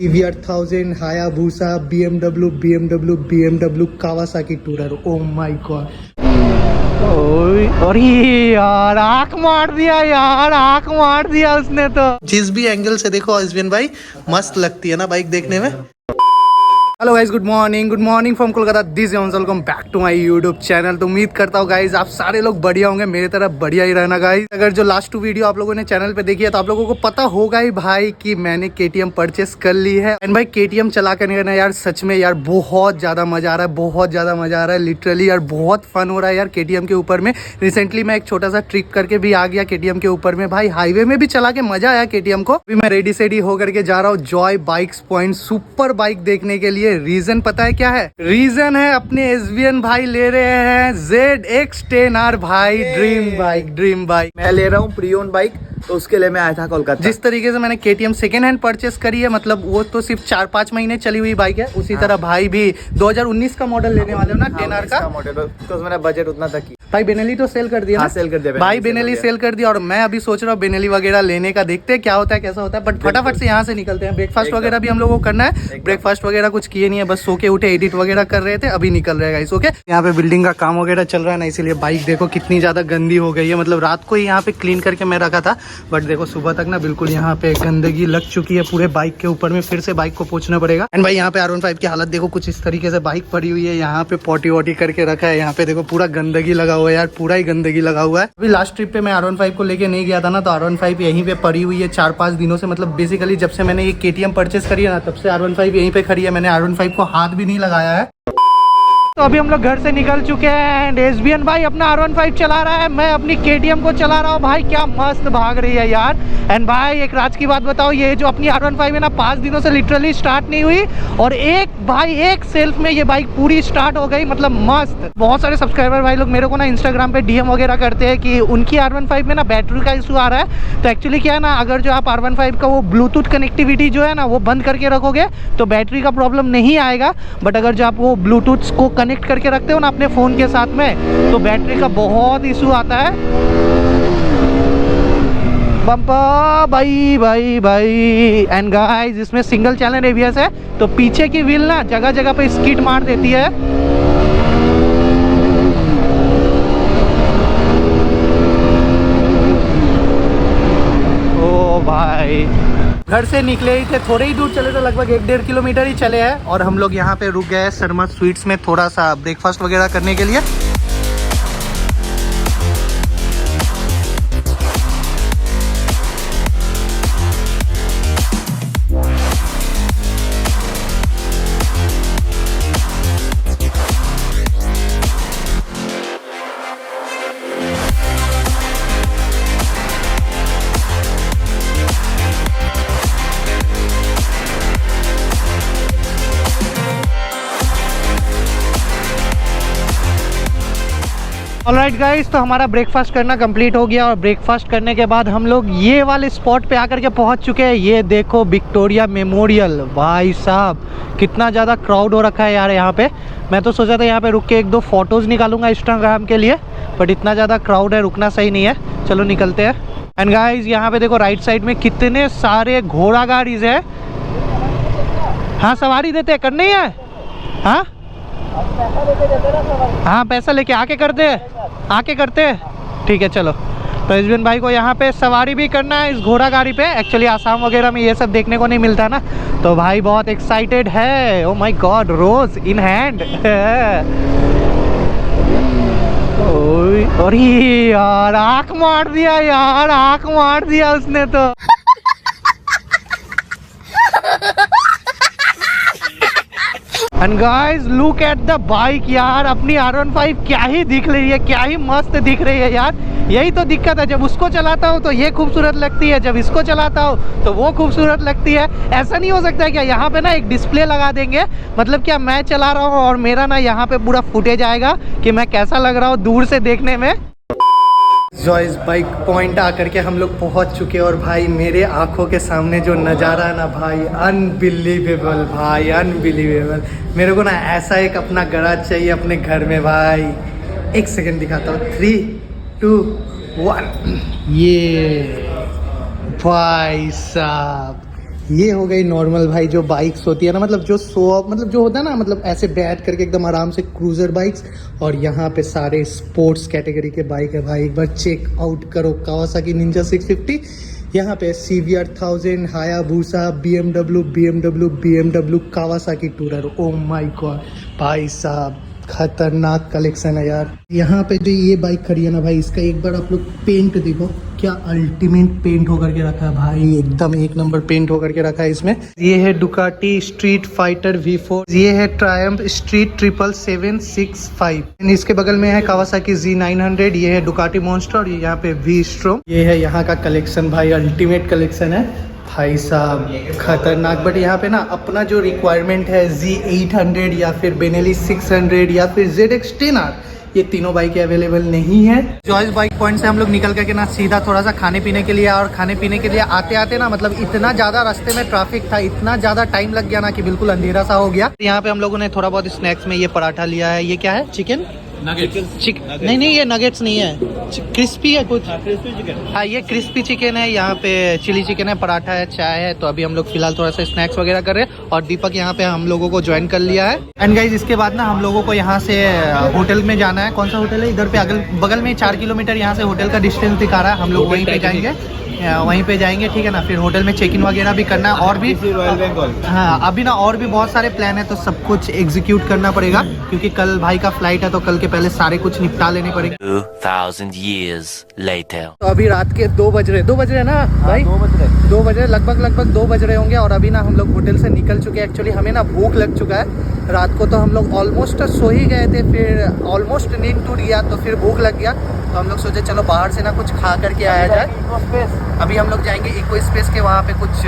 TVR 1000, Hayabusa, BMW, Kawasaki Tourer. Oh my god. अरे यार आँख मार दिया उसने तो। जिस भी एंगल से देखो एसबीएन भाई मस्त लगती है ना बाइक देखने में। Hello guys, good morning from Kolkata. This is welcome back to my YouTube channel. तो उम्मीद करता हूँ गाइज आप सारे लोग बढ़िया होंगे, मेरे तरफ बढ़िया ही रहना गाइज। अगर जो लास्ट 2 वीडियो आप लोगों ने चैनल पे देखी है तो आप लोगों को पता होगा ही भाई कि मैंने KTM परचेस कर ली है। एंड भाई KTM चला करने ना यार सच में यार बहुत ज्यादा मजा आ रहा है, लिटरली यार बहुत फन हो रहा है यार KTM के ऊपर में। रिसेंटली मैं एक छोटा सा ट्रिक करके भी आ गया KTM के ऊपर में, भाई हाईवे में भी चला के मजा आया KTM को। अभी मैं रेडी सेडी होकर के जा रहा हूँ Joy bikes point super bike देखने के लिए। रीजन पता है क्या है? रीजन है अपने एसबीएन भाई ले रहे हैं ZX10R भाई, ड्रीम बाइक। मैं ले रहा हूँ प्री-ओन बाइक, तो उसके लिए मैं आया था कोलकाता। जिस तरीके से मैंने KTM सेकेंड हैंड परचेस करी है, मतलब वो तो सिर्फ 4-5 महीने चली हुई बाइक है, उसी तरह भाई भी 2019 का मॉडल लेने वाले हो ना 10R का मॉडल, तो मेरा बजट उतना था कि भाई बेनेली तो सेल कर दिया। हाँ, सेल कर दिया भाई, बेनेली सेल कर दिया। और मैं अभी सोच रहा हूँ बेनेली वगैरह लेने का, देखते हैं क्या होता है कैसा होता है। बट फटाफट से यहाँ से निकलते हैं। ब्रेकफास्ट वगैरह भी हम लोगों को करना है। ब्रेकफास्ट वगैरह कुछ किए नहीं है, बस सो के उठे, एडिट वगैरह कर रहे थे, अभी निकल रहे गाइस। ओके, यहाँ पे बिल्डिंग का काम वगैरह चल रहा है ना, इसीलिए बाइक देखो कितनी ज्यादा गंदी हो गई है। मतलब रात को ही यहाँ पे क्लीन करके मैं रखा था, बट देखो सुबह तक ना बिल्कुल यहाँ पे गंदगी लग चुकी है पूरे बाइक के ऊपर में। फिर से बाइक को पोंछना पड़ेगा। एंड भाई यहाँ पे R15 की हालत देखो कुछ इस तरीके से बाइक पड़ी हुई है, यहाँ पे पॉटी वॉटी करके रखा है। यहाँ पे देखो पूरा गंदगी लगा हुआ है यार, पूरा ही गंदगी लगा हुआ है। अभी लास्ट ट्रिप पे मैं R15 को लेके नहीं गया था ना, तो R15 यहीं पे पड़ी हुई है 4-5 दिनों से। मतलब बेसिकली जब से मैंने ये KTM परचेस करी है ना, तब से R15 यहीं पे खड़ी है। मैंने R15 को हाथ भी नहीं लगाया है। तो अभी हम लोग घर से निकल चुके हैं एंड एसबीएन भाई अपना R15 चला रहा है, मैं अपनी KTM को चला रहा हूँ। भाई क्या मस्त भाग रही है यार। एंड भाई एक राज की बात बताओ, ये जो अपनी R15 है ना 5 दिनों से लिटरली स्टार्ट नहीं हुई, और एक सेल्फ में ये बाइक पूरी स्टार्ट हो गई। मतलब मस्त। बहुत सारे सब्सक्राइबर भाई लोग मेरे को ना इंस्टाग्राम पे DM वगैरह करते हैं कि उनकी R15 में ना बैटरी का इशू आ रहा है। तो एक्चुअली क्या है ना, अगर जो आप R15 का वो ब्लूटूथ कनेक्टिविटी जो है ना वो बंद करके रखोगे तो बैटरी का प्रॉब्लम नहीं आएगा। बट अगर जो आप वो ब्लूटूथ को कनेक्ट करके रखते हो ना अपने फ़ोन के साथ में, तो बैटरी का बहुत इशू आता है। बम्पा भाई। एंड गाइस इसमें सिंगल चैनल ABS है, तो पीछे की व्हील ना जगह जगह पे स्किड मार देती है। ओ भाई, घर से निकले ही थे, थोड़े ही दूर चले थे, लगभग 1-1.5 किलोमीटर ही चले हैं, और हम लोग यहाँ पे रुक गए शर्मा स्वीट्स में थोड़ा सा ब्रेकफास्ट वगैरह करने के लिए। ऑलराइट गाइस, तो हमारा ब्रेकफास्ट करना कंप्लीट हो गया, और ब्रेकफास्ट करने के बाद हम लोग ये वाले स्पॉट पे आकर के पहुंच चुके हैं। ये देखो विक्टोरिया मेमोरियल। भाई साहब कितना ज़्यादा क्राउड हो रखा है यार यहाँ पे। मैं तो सोचा था यहाँ पे रुक के 1-2 फोटोज़ निकालूंगा इंस्टाग्राम के लिए, बट इतना ज़्यादा क्राउड है, रुकना सही नहीं है। चलो निकलते हैं। एंड गाइस यहाँ पे देखो राइट साइड में कितने सारे घोड़ा गाड़ीज है। हाँ सवारी देते हैं, करनी है। हाँ पैसा लेके आके करते हैं, ठीक है चलो। तो एसबीएन भाई को यहाँ पे सवारी भी करना है इस घोड़ा गाड़ी पे। एक्चुअली आसाम वगैरह में ये सब देखने को नहीं मिलता ना, तो भाई बहुत एक्साइटेड है। Oh my god, rose in hand. अरे यार आँख मार दिया उसने तो। And guys look at the bike यार, अपनी R15 क्या ही दिख रही है, क्या ही मस्त दिख रही है यार। यही तो दिक्कत है, जब उसको चलाता हूँ तो ये खूबसूरत लगती है, जब इसको चलाता हूँ तो वो खूबसूरत लगती है। ऐसा नहीं हो सकता है क्या? यहाँ पे ना एक डिस्प्ले लगा देंगे, मतलब क्या मैं चला रहा हूँ और मेरा ना यहाँ पे पूरा फुटेज आएगा कि मैं कैसा लग रहा हूँ दूर से देखने में। जॉयस बाइक पॉइंट आकर के हम लोग पहुंच चुके हैं, और भाई मेरे आंखों के सामने जो नज़ारा है ना भाई, अनबिलीवेबल भाई, अनबिलीवेबल। मेरे को ना ऐसा एक अपना गराज चाहिए अपने घर में भाई। एक सेकंड दिखाता हूँ, 3, 2, 1। ये भाई साहब ये हो गई नॉर्मल भाई जो बाइक्स होती है ना, मतलब जो शो ऑफ, मतलब जो होता है ना, मतलब ऐसे बैठ करके एकदम आराम से क्रूजर बाइक्स। और यहाँ पे सारे स्पोर्ट्स कैटेगरी के बाइक है भाई, एक बार चेक आउट करो। कावासाकी निंजा 650, यहाँ पे CBR 1000, Hayabusa, BMW, Kawasaki tourer. O my God भाई साहब, खतरनाक कलेक्शन है यार। यहाँ पे जो ये बाइक खड़ी है ना भाई, इसका एक बार आप लोग पेंट देखो, क्या अल्टीमेट पेंट होकर के रखा है भाई, एकदम एक नंबर पेंट होकर के रखा है इसमें। ये है डुकाटी स्ट्रीट फाइटर V4, ये है ट्रायम्फ स्ट्रीट 77765, इसके बगल में है कावासाकी Z900, ये है डुकाटी मॉन्स्टर और ये यहाँ पे V-Strom। ये है यहाँ का कलेक्शन भाई, अल्टीमेट कलेक्शन है भाई साहब, खतरनाक। बट यहाँ पे ना अपना जो रिक्वायरमेंट है Z800 या फिर बेनेली 600 या फिर ZX10R, ये तीनों बाइकें अवेलेबल नहीं है। चॉइस बाइक पॉइंट से हम लोग निकल करके ना सीधा थोड़ा सा खाने पीने के लिए, और खाने पीने के लिए आते आते ना मतलब इतना ज़्यादा रास्ते में ट्रैफिक था, इतना ज़्यादा टाइम लग गया ना कि बिल्कुल अंधेरा सा हो गया। यहाँ पे हम लोगों ने थोड़ा बहुत स्नैक्स में ये पराठा लिया है। ये क्या है, चिकन नहीं ये नगेट्स नहीं है, क्रिस्पी है कुछ। क्रिस्पी चिकन, हाँ ये क्रिस्पी चिकन है। यहाँ पे चिली चिकन है, पराठा है, चाय है। तो अभी हम लोग फिलहाल थोड़ा सा स्नैक्स वगैरह कर रहे हैं और दीपक यहाँ पे हम लोगों को ज्वाइन कर लिया है। एंड गाइज इसके बाद ना हम लोगों को यहाँ से होटल में जाना है। कौन सा होटल है, इधर पे अगल बगल में 4 किलोमीटर यहाँ से होटल का डिस्टेंस दिखा रहा है। हम लोग वहीं पे जाएंगे, वहीं पे जाएंगे, ठीक है ना। फिर होटल में चेक इन वगैरह भी करना है और भी, हाँ अभी ना और भी बहुत सारे प्लान है, तो सब कुछ एग्जीक्यूट करना पड़ेगा क्योंकि कल भाई का फ्लाइट है, तो कल के पहले सारे कुछ निपटा लेने पड़ेंगे। 2000 years later। तो अभी रात के 2 बज रहे ना भाई, 2 बज रहे लगभग 2 बज रहे होंगे। और अभी ना हम लोग होटल से निकल चुके हैं। एक्चुअली हमें ना भूख लग चुका है, रात को तो हम लोग ऑलमोस्ट सो ही गए थे, फिर ऑलमोस्ट नींद टूट गया, तो फिर भूख लग गया। तो हम लोग सोचे चलो बाहर से ना कुछ खा करके आया जाए। अभी हम लोग जाएंगे इको स्पेस के, वहाँ पे कुछ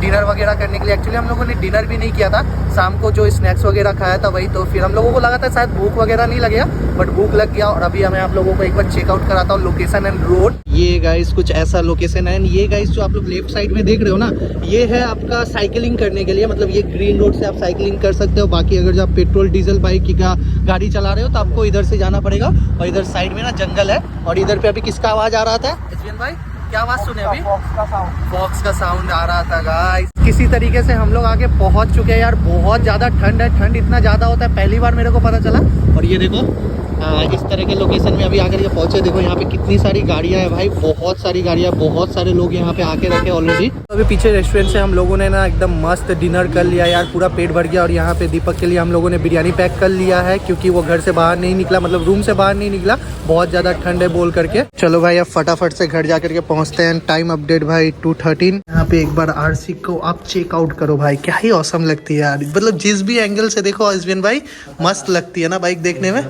डिनर वगैरह करने के लिए। एक्चुअली हम लोगों ने डिनर भी नहीं किया था, शाम को जो स्नैक्स वगैरह खाया था वही। तो फिर हम लोगों को लगा था शायद भूख वगैरह नहीं लगेगा, बट भूख लग गया। और अभी मैं आप लोगों को एक बार चेकआउट कराता हूँ लोकेशन एंड रोड। ये गाइस कुछ ऐसा लोकेशन है। ये गाइस जो आप लोग लेफ्ट साइड में देख रहे हो ना, ये है आपका साइकिलिंग करने के लिए, मतलब ये ग्रीन रोड से आप साइकिलिंग कर सकते हो। बाकी अगर जो आप पेट्रोल डीजल बाइक की गाड़ी चला रहे हो तो आपको इधर से जाना पड़ेगा। और इधर साइड में ना जंगल है। और इधर पे अभी किसका आवाज आ रहा था एसवीएन भाई, क्या आवाज सुने अभी? फॉक्स का साउंड आ रहा था गाइस। किसी तरीके से हम लोग आगे पहुंच चुके हैं यार। बहुत ज्यादा ठंड है, ठंड इतना ज्यादा होता है पहली बार मेरे को पता चला। और ये देखो इस तरह के लोकेशन में अभी आकर ये पहुंचे। देखो यहाँ पे कितनी सारी गाड़ियां हैं भाई, बहुत सारी गाड़ियां, बहुत सारे लोग यहाँ पे आके रखे ऑलरेडी। तो अभी पीछे रेस्टोरेंट से हम लोगों ने ना एकदम मस्त डिनर कर लिया यार, पूरा पेट भर गया। और यहाँ पे दीपक के लिए हम लोगों ने बिरयानी पैक कर लिया है क्योंकि वो घर से बाहर नहीं निकला, मतलब रूम से बाहर नहीं निकला, बहुत ज्यादा ठंड है बोल करके। चलो भाई अब फटाफट से घर जा करके पहुंचते हैं। टाइम अपडेट भाई 2:13। यहाँ पे एक बार RC को आप चेकआउट करो भाई, क्या ही औसम लगती है यार। मतलब जिस भी एंगल से देखो एसवीएन भाई, मस्त लगती है ना बाइक देखने में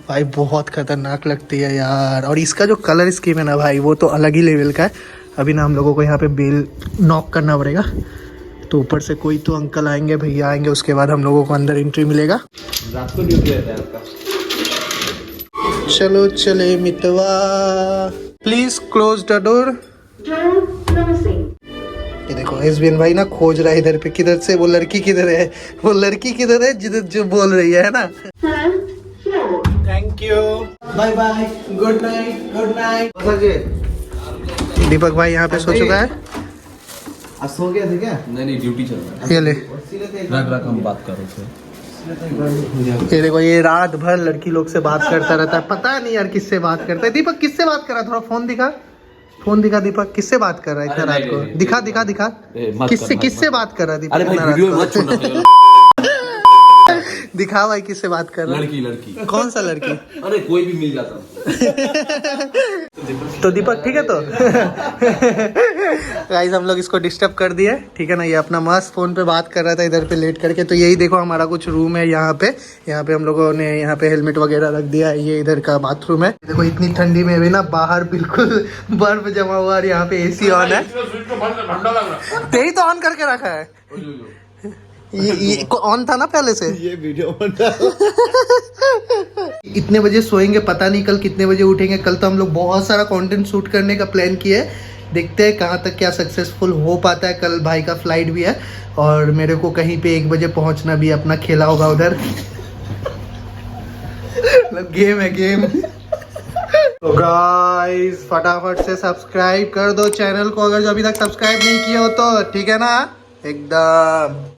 भाई, बहुत खतरनाक लगती है यार। और इसका जो कलर स्कीम है ना भाई, वो तो अलग ही लेवल का है। अभी ना हम लोगों को यहाँ पे बेल नॉक करना पड़ेगा, तो ऊपर से कोई तो अंकल आएंगे, भैया आएंगे, उसके बाद हम लोगों को अंदर एंट्री मिलेगा। रात को ड्यूटी रहता है आपका। चलो चले मितवा, प्लीज क्लोज द डोर। ये देखो एसवीएन भाई ना खोज रहा है इधर पे, किधर से वो लड़की किधर है, वो लड़की किधर है जिधर जो बोल रही है ना। Thank you, bye bye, good night, good night. Deepak भाई यहाँ पे सो चुका है। आज सो गया थे क्या? नहीं ड्यूटी चल रहा है। ये ले, रख हम बात कर रहे थे। ये देखो ये रात भर लड़की लोग से बात करता रहता है, पता नहीं यार किससे बात करता है। दीपक किससे बात कर रहा है, थोड़ा फोन दिखा, फोन दिखा दीपक, किससे बात कर रहा है इतना रात को? दिखा दिखा दिखा, किससे बात कर रहा है दीपक? अरे भाई वीडियो मत छोड़ना। दिखा भाई किससे बात कर रहा है? लड़की। कौन सा लड़की? अरे कोई भी मिल जाता। तो दीपक ठीक है। तो गाइस हम लोग इसको डिस्टर्ब कर दिए, ठीक है ना। ये अपना मस्त फोन पे बात कर रहा था इधर पे लेट करके। तो यही देखो हमारा कुछ रूम है यहाँ पे हम लोगों ने यहाँ पे हेलमेट वगैरह रख दिया है। ये इधर का बाथरूम है। देखो इतनी ठंडी में भी ना बाहर बिल्कुल बर्फ जमा हुआ और यहाँ पे AC ऑन है। तेरी तो ऑन करके रखा है, ये ऑन था ना पहले से। ये वीडियो बना। इतने बजे सोएंगे पता नहीं कल कितने बजे उठेंगे। कल तो हम लोग बहुत सारा कंटेंट शूट करने का प्लान किया है, देखते हैं कहाँ तक क्या सक्सेसफुल हो पाता है। कल भाई का फ्लाइट भी है और मेरे को कहीं पे 1 बजे पहुंचना भी, अपना खेला होगा उधर। गेम है गेम। तो गाइस फटाफट से सब्सक्राइब कर दो चैनल को, अगर जो अभी तक सब्सक्राइब नहीं किया हो तो, ठीक है ना। एकदम